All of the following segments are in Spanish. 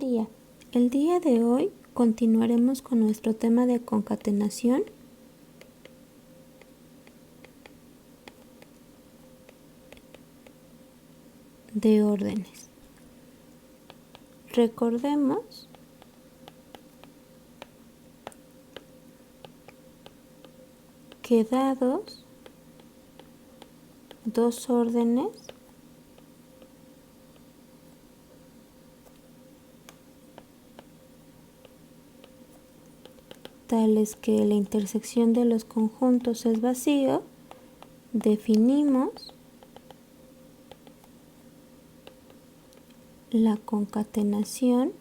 día. El día de hoy continuaremos con nuestro tema de concatenación. De órdenes. Recordemos que dados dos órdenes tales que la intersección de los conjuntos es vacío, definimos la concatenación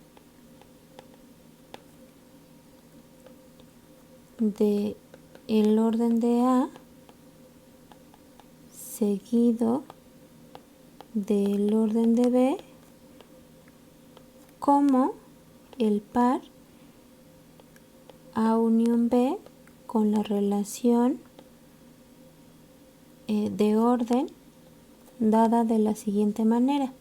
de el orden de A seguido del orden de B como el par A unión B con la relación de orden dada de la siguiente manera.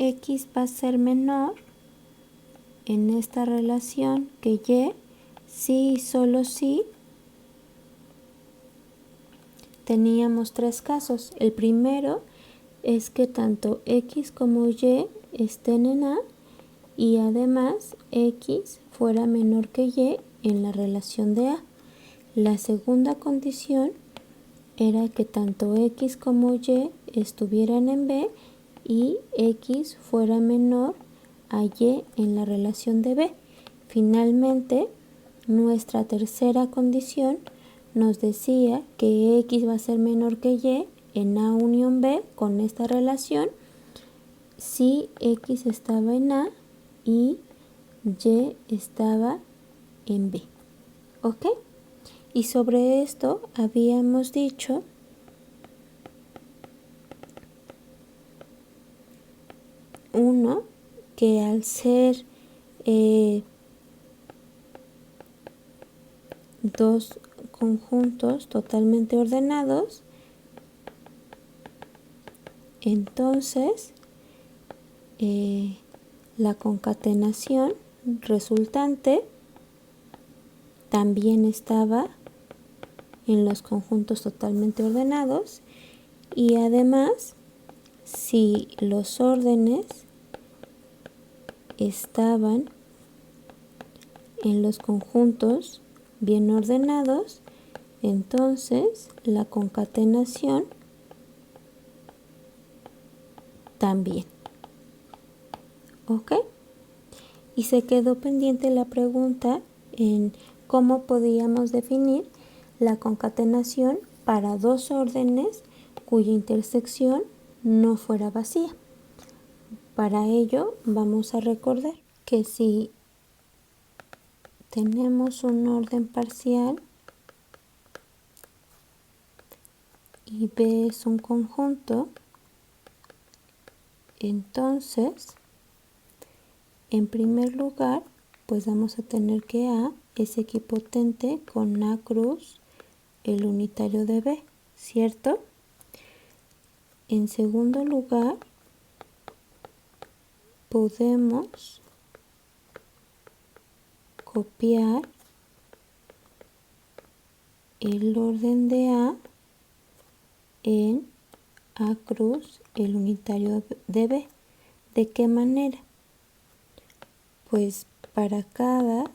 X va a ser menor en esta relación que Y si y solo si teníamos tres casos. El primero es que tanto X como Y estén en A y además X fuera menor que Y en la relación de A. La segunda condición era que tanto X como Y estuvieran en B y X fuera menor a Y en la relación de B. Finalmente, nuestra tercera condición nos decía que X va a ser menor que Y en A unión B con esta relación si X estaba en A y Y estaba en B. ¿Ok? Y sobre esto habíamos dicho que al ser dos conjuntos totalmente ordenados, entonces la concatenación resultante también estaba en los conjuntos totalmente ordenados y además si los órdenes estaban en los conjuntos bien ordenados, entonces la concatenación también. ¿Ok? Y se quedó pendiente la pregunta en cómo podíamos definir la concatenación para dos órdenes cuya intersección no fuera vacía. Para ello vamos a recordar que si tenemos un orden parcial y B es un conjunto, entonces en primer lugar pues vamos a tener que A es equipotente con A cruz el unitario de B, ¿cierto? En segundo lugar podemos copiar el orden de A en A cruz el unitario de B. ¿De qué manera? Pues para cada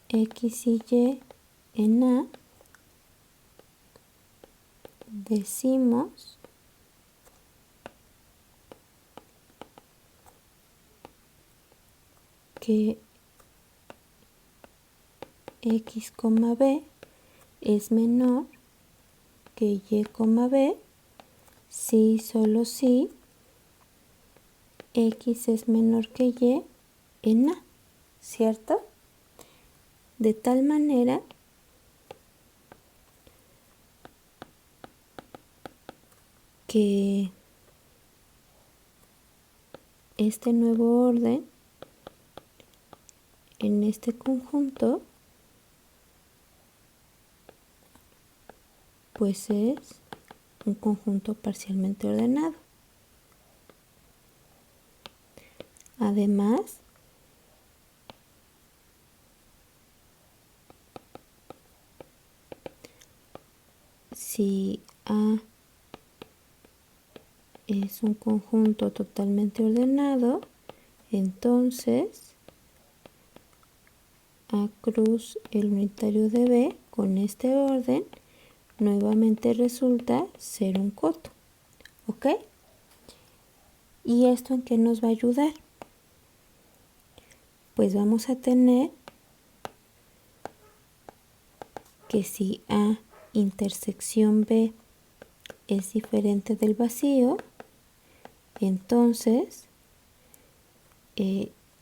X y Y en A decimos que X, B es menor que Y, B, si y solo si X es menor que Y en A, ¿cierto? De tal manera que este nuevo orden en este conjunto pues es un conjunto parcialmente ordenado. Además, si A es un conjunto totalmente ordenado, entonces A cruz el unitario de B con este orden nuevamente resulta ser un coto. ¿Ok? ¿Y esto en qué nos va a ayudar? Pues vamos a tener que si A intersección B es diferente del vacío, entonces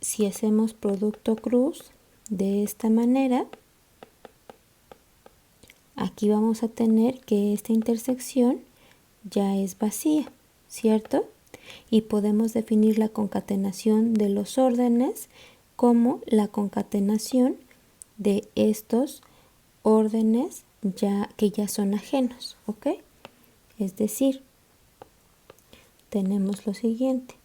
si hacemos producto cruz de esta manera, aquí vamos a tener que esta intersección ya es vacía, ¿cierto? Y podemos definir la concatenación de los órdenes como la concatenación de estos órdenes que ya son ajenos, ¿ok? Es decir, tenemos lo siguiente.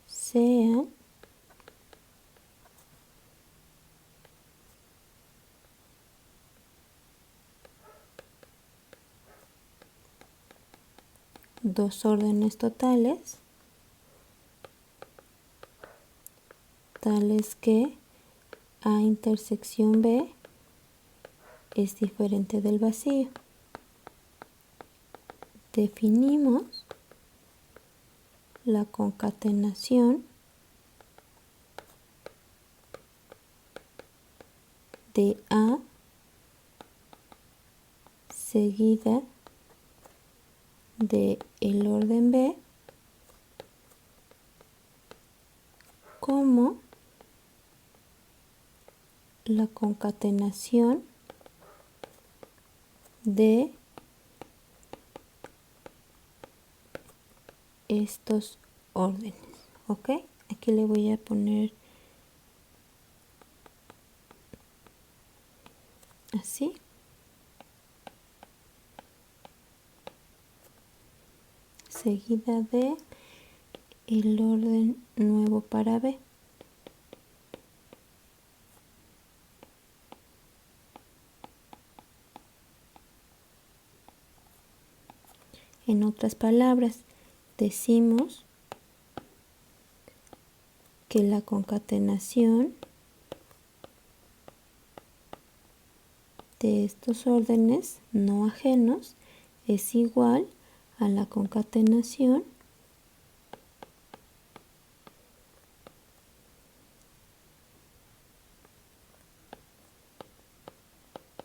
Sean dos órdenes totales tales que A intersección B es diferente del vacío. Definimos la concatenación de A seguida de el orden B como la concatenación de estos órdenes. ¿Ok? Aquí le voy a poner así. Seguida de el orden nuevo para B. En otras palabras, decimos que la concatenación de estos órdenes no ajenos es igual a la concatenación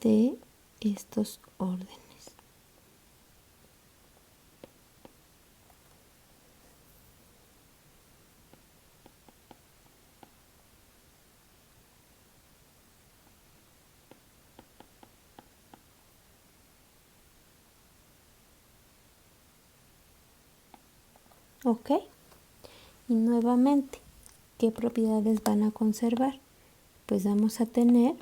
de estos órdenes. ¿Ok? Y nuevamente, ¿qué propiedades van a conservar? Pues vamos a tener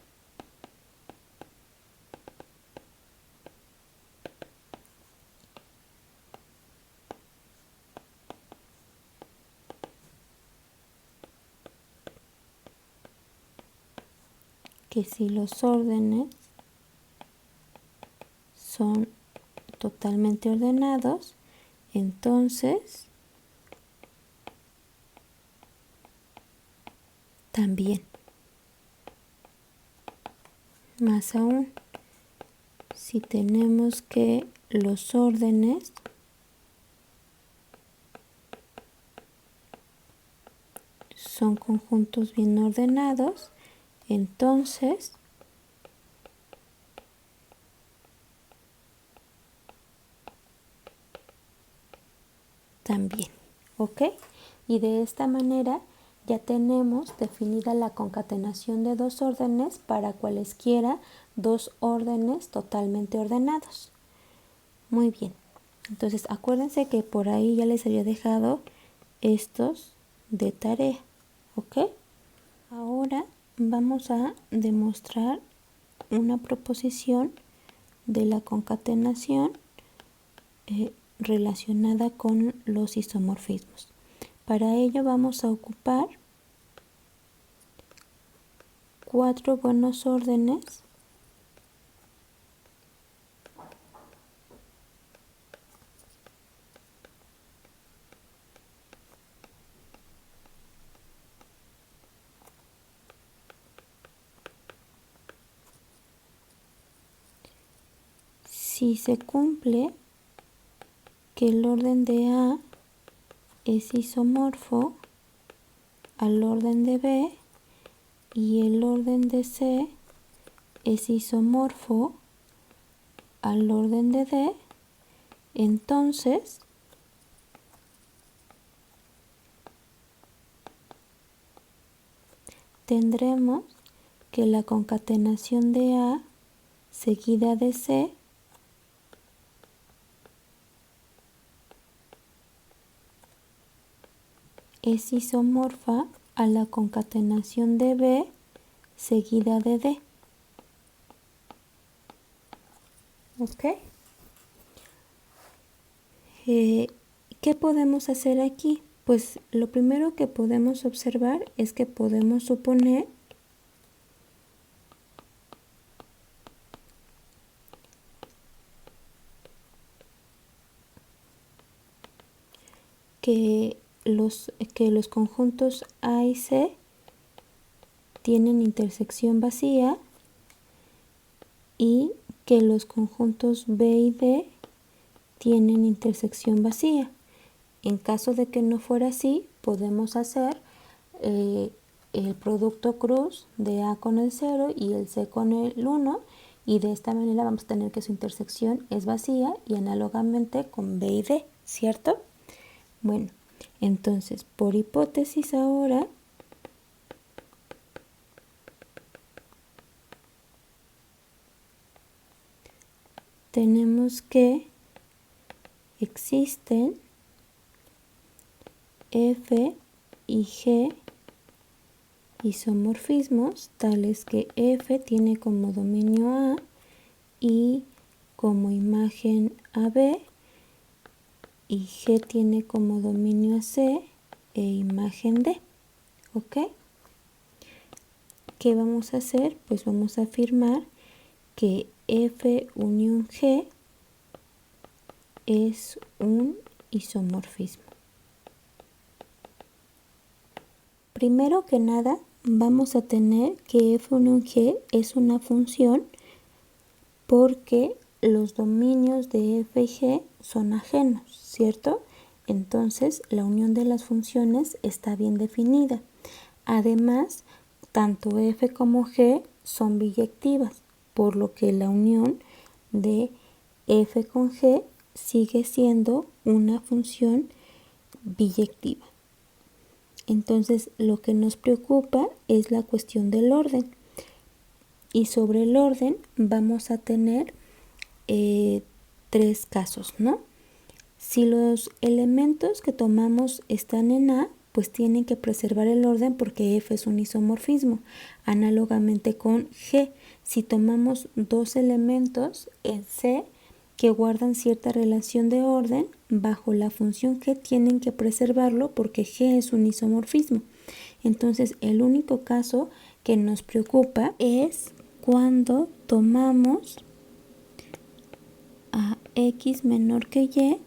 que si los órdenes son totalmente ordenados, entonces también. Más aún, si tenemos que los órdenes son conjuntos bien ordenados, entonces también, ¿ok? Y de esta manera ya tenemos definida la concatenación de dos órdenes para cualesquiera dos órdenes totalmente ordenados. Muy bien, entonces acuérdense que por ahí ya les había dejado estos de tarea, ¿ok? Ahora vamos a demostrar una proposición de la concatenación relacionada con los isomorfismos. Para ello vamos a ocupar 4 buenos órdenes si se cumple que el orden de A es isomorfo al orden de B y el orden de C es isomorfo al orden de D, entonces tendremos que la concatenación de A seguida de C es isomorfa a la concatenación de B seguida de D. ¿Ok? ¿Qué podemos hacer aquí? Pues lo primero que podemos observar es que podemos suponer que los conjuntos A y C tienen intersección vacía y que los conjuntos B y D tienen intersección vacía. En caso de que no fuera así, podemos hacer el producto cruz de A con el 0 y el C con el 1, y de esta manera vamos a tener que su intersección es vacía y análogamente con B y D, ¿cierto? Bueno, entonces por hipótesis ahora tenemos que existen F y G isomorfismos tales que F tiene como dominio A y como imagen a B, y G tiene como dominio a C e imagen D. ¿Ok? ¿Qué vamos a hacer? Pues vamos a afirmar que F unión G es un isomorfismo. Primero que nada, vamos a tener que F unión G es una función porque los dominios de F y G son ajenos, ¿cierto? Entonces, la unión de las funciones está bien definida. Además, tanto F como G son biyectivas, por lo que la unión de F con G sigue siendo una función biyectiva. Entonces, lo que nos preocupa es la cuestión del orden. Y sobre el orden vamos a tener 3 casos, ¿no? Si los elementos que tomamos están en A, pues tienen que preservar el orden porque F es un isomorfismo, análogamente con G. Si tomamos 2 elementos en C que guardan cierta relación de orden, bajo la función G tienen que preservarlo porque G es un isomorfismo. Entonces, el único caso que nos preocupa es cuando tomamos a X menor que Y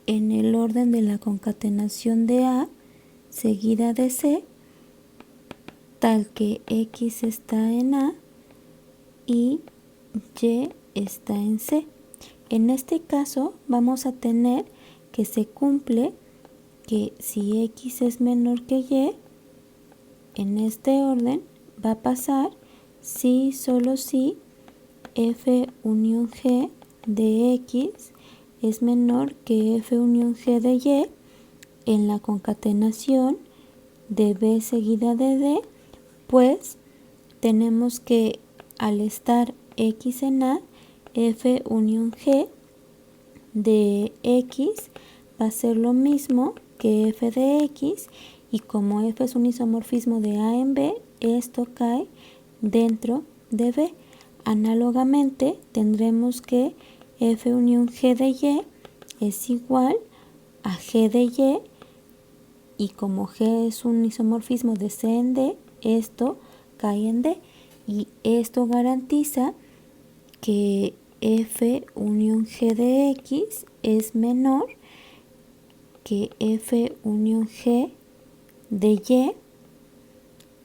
en el orden de la concatenación de A seguida de C, tal que X está en A y Y está en C. En este caso vamos a tener que se cumple que si X es menor que Y, en este orden va a pasar si, solo si F unión G de X es menor que F unión G de Y en la concatenación de B seguida de D, pues tenemos que al estar X en A, F unión G de X va a ser lo mismo que F de X, y como F es un isomorfismo de A en B, esto cae dentro de B. Análogamente tendremos que F unión G de Y es igual a G de y como G es un isomorfismo de C en D, esto cae en D, y esto garantiza que F unión G de X es menor que F unión G de Y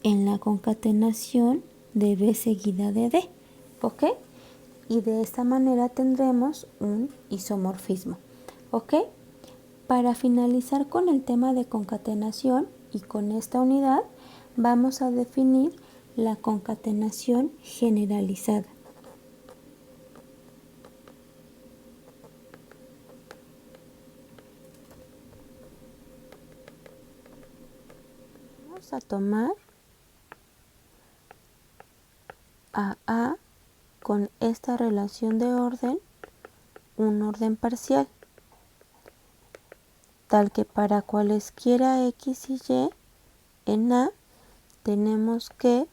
en la concatenación de B seguida de D, ¿ok? Y de esta manera tendremos un isomorfismo, ¿ok? Para finalizar con el tema de concatenación y con esta unidad, vamos a definir la concatenación generalizada. Vamos a tomar a A con esta relación de orden, un orden parcial, tal que para cualesquiera X y Y en A tenemos que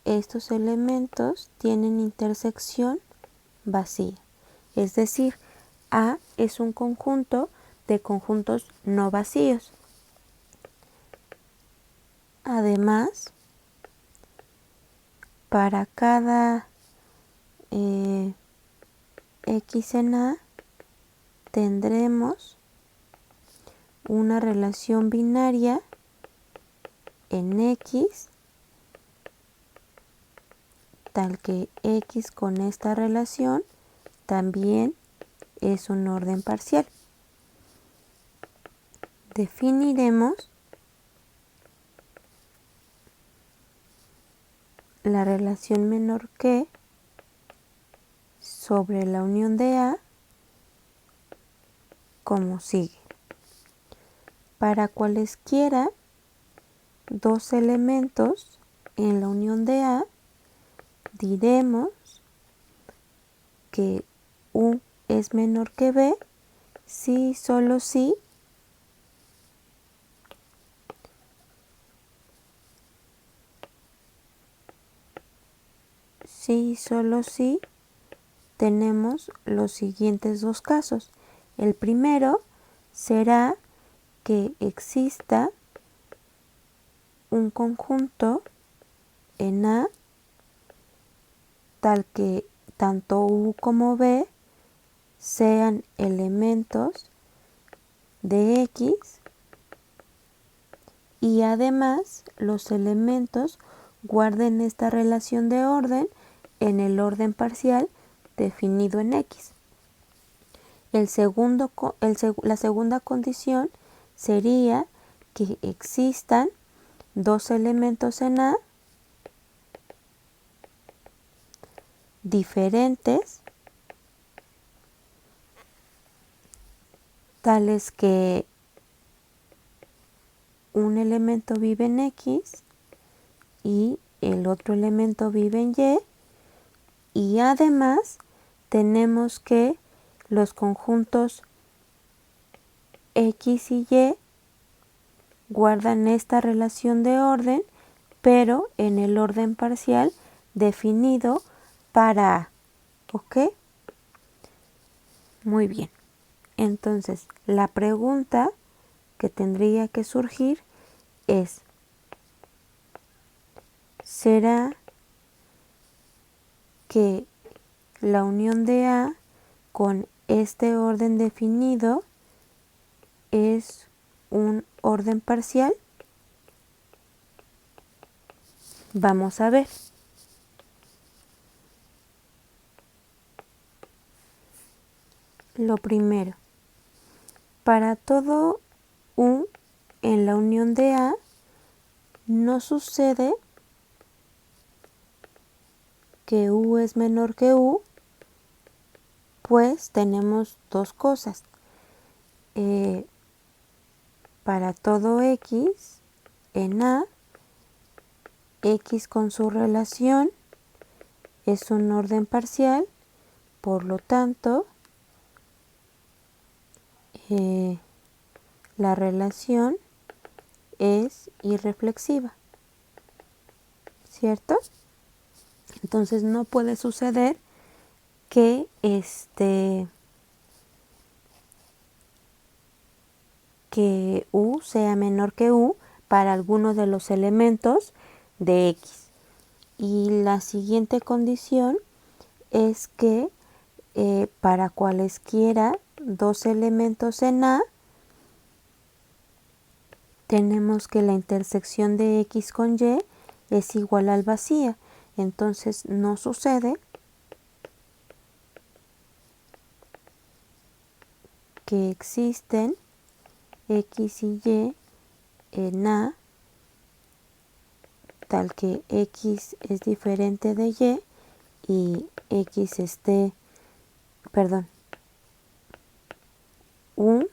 estos elementos tienen intersección vacía. Es decir, A es un conjunto de conjuntos no vacíos. Además, para cada X en A tendremos una relación binaria en X, tal que X con esta relación también es un orden parcial. Definiremos la relación menor que sobre la unión de A como sigue. Para cualesquiera dos elementos en la unión de A, diremos que U es menor que B si y solo si tenemos los siguientes dos casos. El primero será que exista un conjunto en A tal que tanto U como B sean elementos de X y además los elementos guarden esta relación de orden en el orden parcial definido en X. La segunda condición sería que existan dos elementos en A diferentes, tales que un elemento vive en X y el otro elemento vive en y además tenemos que los conjuntos X y Y guardan esta relación de orden, pero en el orden parcial definido para A. ¿Ok? Muy bien. Entonces, la pregunta que tendría que surgir es, ¿será que la unión de A con este orden definido es un orden parcial? Vamos a ver. Lo primero, para todo U en la unión de A no sucede que U es menor que U pues tenemos dos cosas. Para todo x en A, x con su relación es un orden parcial, por lo tanto, la relación es irreflexiva, ¿cierto? Entonces no puede suceder que que U sea menor que U para alguno de los elementos de X. Y la siguiente condición es que para cualesquiera dos elementos en A, tenemos que la intersección de X con Y es igual al vacía. Entonces no sucede que existen X y Y en A tal que X es diferente de Y X U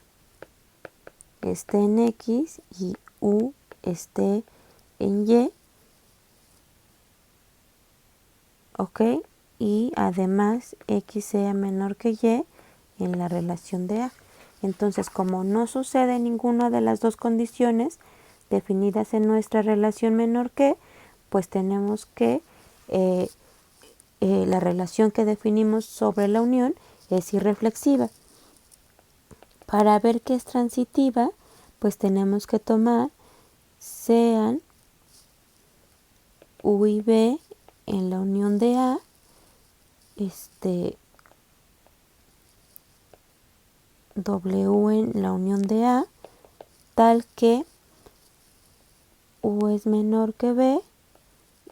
esté en X y U esté en Y, ¿ok? Y además X sea menor que Y en la relación de A. Entonces, como no sucede ninguna de las dos condiciones definidas en nuestra relación menor que, pues tenemos que la relación que definimos sobre la unión es irreflexiva. Para ver que es transitiva, pues tenemos que tomar sean U y B en la unión de A, W en la unión de A, tal que U es menor que B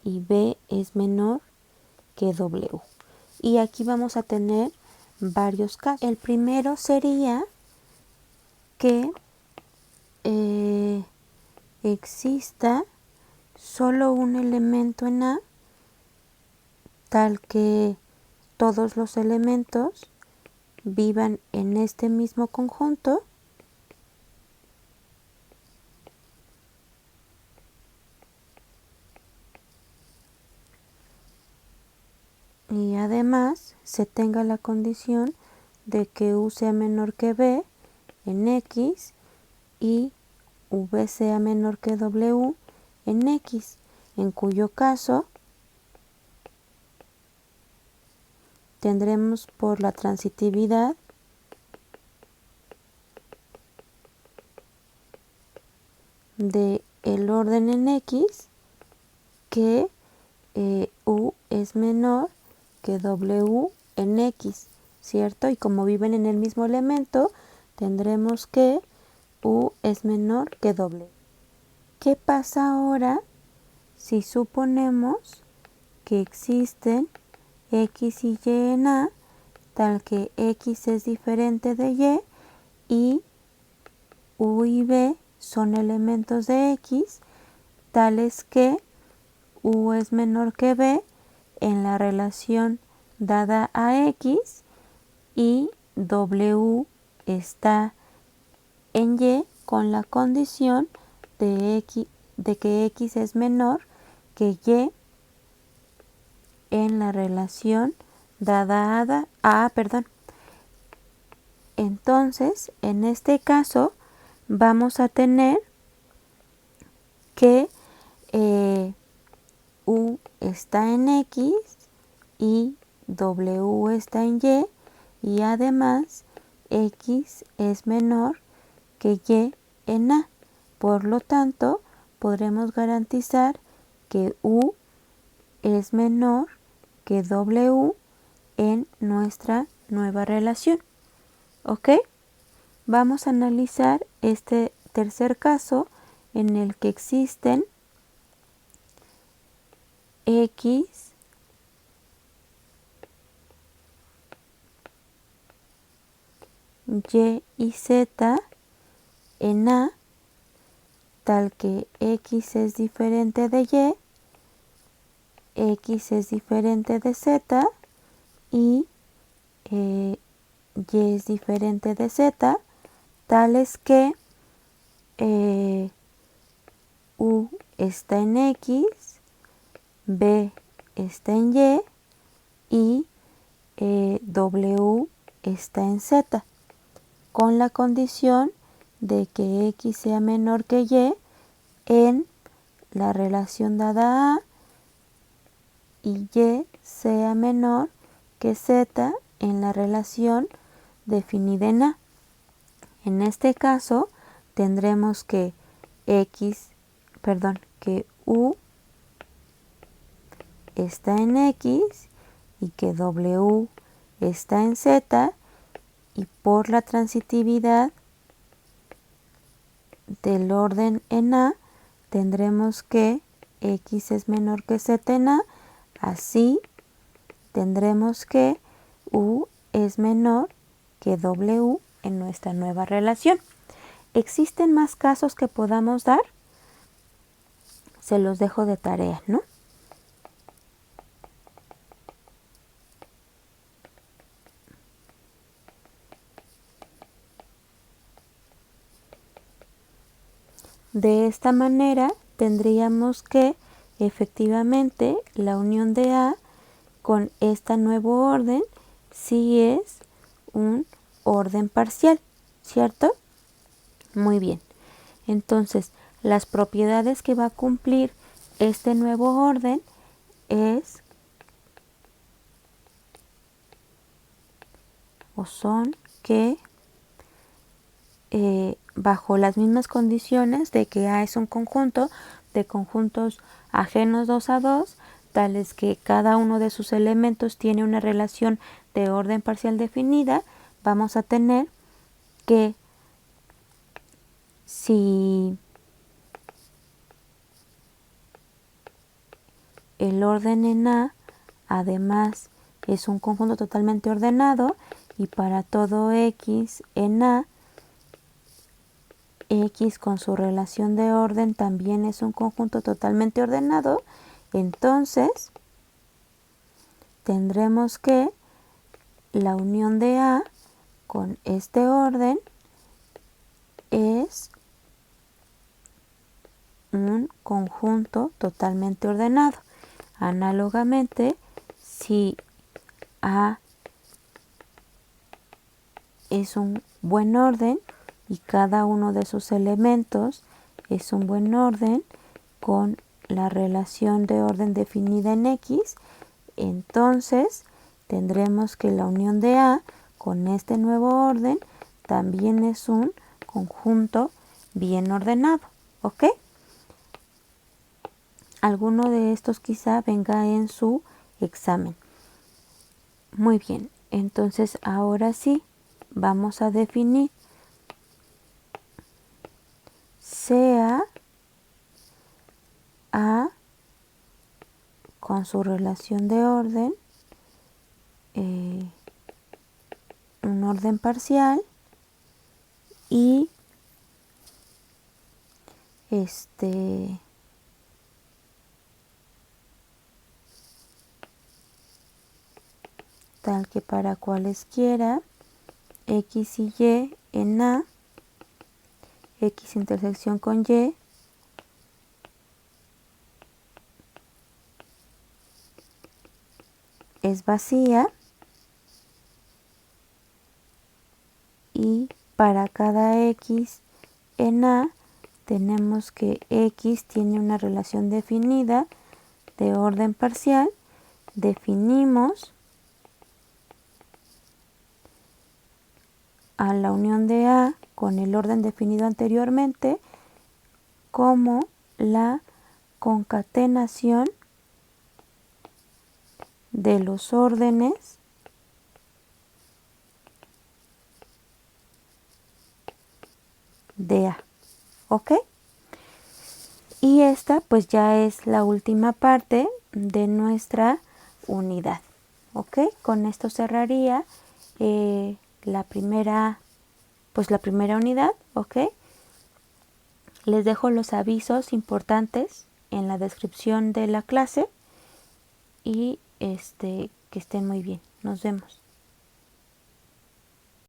y B es menor que W. Y aquí vamos a tener varios casos. El primero sería que exista solo un elemento en A, tal que todos los elementos vivan en este mismo conjunto y además se tenga la condición de que U sea menor que B en X y V sea menor que W en X, en cuyo caso tendremos por la transitividad de el orden en X que U es menor que W en X, ¿cierto? Y como viven en el mismo elemento, tendremos que U es menor que W. ¿Qué pasa ahora si suponemos que existen X y Y en A, tal que X es diferente de Y U y B son elementos de X, tales que U es menor que B en la relación dada a X y W está en Y con la condición de que X es menor que Y en la relación dada a Entonces, en este caso, vamos a tener que U está en X y W está en y además X es menor que Y en A. Por lo tanto, podremos garantizar que U es menor que W en nuestra nueva relación. ¿Ok? Vamos a analizar este tercer caso en el que existen X Y y Z en A, tal que X es diferente de Y, X es diferente de Z y Y es diferente de Z, tales que U está en X, B está en Y W está en Z, con la condición de que X sea menor que Y en la relación dada A y Y sea menor que Z en la relación definida en A. En este caso tendremos que que U está en X y que W está en Z, y por la transitividad del orden en A tendremos que X es menor que Z en A, así tendremos que U es menor que W en nuestra nueva relación. ¿Existen más casos que podamos dar? Se los dejo de tarea, ¿no? De esta manera tendríamos que efectivamente la unión de A con este nuevo orden sí es un orden parcial, ¿cierto? Muy bien. Entonces, las propiedades que va a cumplir este nuevo orden es o son que bajo las mismas condiciones de que A es un conjunto de conjuntos ajenos 2 a 2, tales que cada uno de sus elementos tiene una relación de orden parcial definida, vamos a tener que si el orden en A además es un conjunto totalmente ordenado, y para todo X en A, X con su relación de orden también es un conjunto totalmente ordenado, entonces tendremos que la unión de A con este orden es un conjunto totalmente ordenado. Análogamente, si A es un buen orden y cada uno de sus elementos es un buen orden con la relación de orden definida en X, entonces tendremos que la unión de A con este nuevo orden también es un conjunto bien ordenado, ¿ok? Alguno de estos quizá venga en su examen. Muy bien, entonces ahora sí vamos a definir sea A con su relación de orden, un orden parcial, y tal que para cualesquiera X y Y en A, X intersección con Y es vacía, y para cada X en A tenemos que X tiene una relación definida de orden parcial. Definimos a la unión de A con el orden definido anteriormente como la concatenación de los órdenes de A, ¿ok? Y esta pues ya es la última parte de nuestra unidad, ¿ok? Con esto cerraría la primera unidad, ¿ok? Les dejo los avisos importantes en la descripción de la clase y que estén muy bien. Nos vemos.